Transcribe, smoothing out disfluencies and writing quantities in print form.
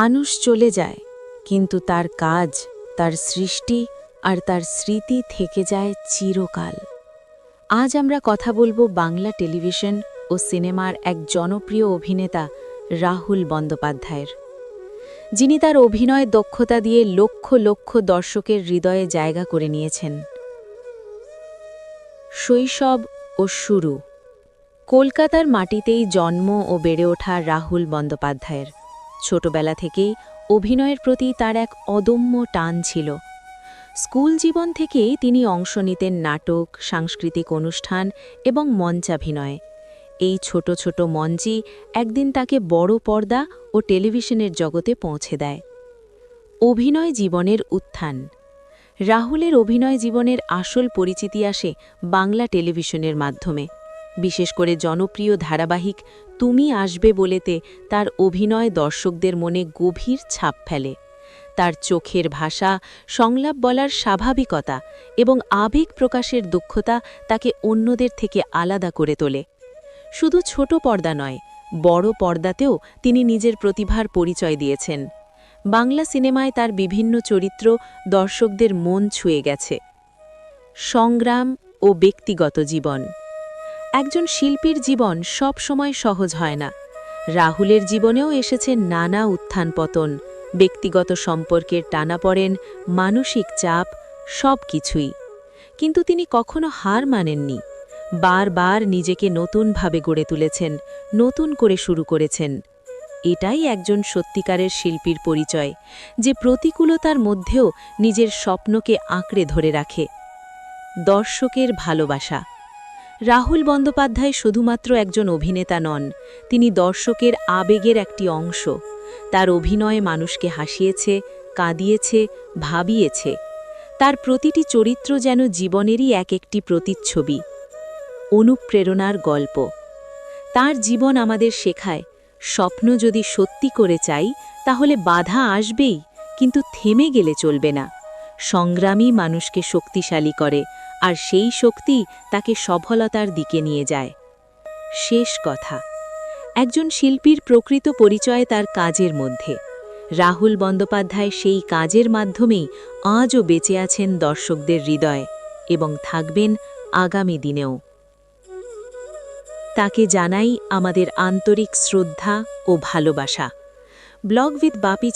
মানুষ চলে যায়, কিন্তু তার কাজ, তার সৃষ্টি আর তার স্মৃতি থেকে যায় চিরকাল। আজ আমরা কথা বলবো বাংলা টেলিভিশন ও সিনেমার এক জনপ্রিয় অভিনেতা রাহুল বন্দ্যোপাধ্যায়ের, যিনি তার অভিনয় দক্ষতা দিয়ে লক্ষ লক্ষ দর্শকের হৃদয়ে জায়গা করে নিয়েছেন। শৈশব ও শুরু। কলকাতার মাটিতেই জন্ম ও বেড়ে ওঠা রাহুল বন্দ্যোপাধ্যায়ের। ছোটবেলা থেকেই অভিনয়ের প্রতি তার এক অদম্য টান ছিল। স্কুল জীবন থেকেই তিনি অংশ নিতেন নাটক, সাংস্কৃতিক অনুষ্ঠান এবং মঞ্চাভিনয়ে। এই ছোট ছোট মঞ্চই একদিন তাকে বড় পর্দা ও টেলিভিশনের জগতে পৌঁছে দেয়। অভিনয় জীবনের উত্থান। রাহুলের অভিনয় জীবনের আসল পরিচিতি আসে বাংলা টেলিভিশনের মাধ্যমে। বিশেষ করে জনপ্রিয় ধারাবাহিক তুমি আসবে বলেতে তার অভিনয় দর্শকদের মনে গভীর ছাপ ফেলে। তার চোখের ভাষা, সংলাপ বলার স্বাভাবিকতা এবং আবেগ প্রকাশের দক্ষতা তাকে অন্যদের থেকে আলাদা করে তোলে। শুধু ছোট পর্দা নয়, বড় পর্দাতেও তিনি নিজের প্রতিভার পরিচয় দিয়েছেন। বাংলা সিনেমায় তার বিভিন্ন চরিত্র দর্শকদের মন ছুঁয়ে গেছে। সংগ্রাম ও ব্যক্তিগত জীবন। একজন শিল্পীর জীবন সব সময় সহজ হয় না। রাহুলের জীবনেও এসেছে নানা উত্থান পতন, ব্যক্তিগত সম্পর্কের টানাপড়েন, মানসিক চাপ, সব কিছুই। কিন্তু তিনি কখনো হার মানেননি। বারবার নিজেকে নতুনভাবে গড়ে তুলেছেন, নতুন করে শুরু করেছেন। এটাই একজন সত্যিকারের শিল্পীর পরিচয়, যে প্রতিকূলতার মধ্যেও নিজের স্বপ্নকে আঁকড়ে ধরে রাখে। দর্শকের ভালোবাসা। রাহুল বন্দ্যোপাধ্যায় শুধুমাত্র একজন অভিনেতা নন, তিনি দর্শকের আবেগের একটি অংশ। তার অভিনয়ে মানুষকে হাসিয়েছে, কাঁদিয়েছে, ভাবিয়েছে। তার প্রতিটি চরিত্র যেন জীবনেরই এক একটি প্রতিচ্ছবি। অনুপ্রেরণার গল্প। তার জীবন আমাদের শেখায়, স্বপ্ন যদি সত্যি করে চাই তাহলে বাধা আসবেই, কিন্তু থেমে গেলে চলবে না। সংগ্রামী মানুষকে শক্তিশালী করে, আর সেই শক্তি তাকে সফলতার দিকে নিয়ে যায়। শেষ কথা। একজন শিল্পীর প্রকৃত পরিচয় তার কাজের মধ্যে। রাহুল বন্দ্যোপাধ্যায় সেই কাজের মাধ্যমেই আজও বেঁচে আছেন দর্শকদের হৃদয়ে এবং থাকবেন আগামী দিনেও। তাকে জানাই আমাদের আন্তরিক শ্রদ্ধা ও ভালোবাসা। Blog with Bapi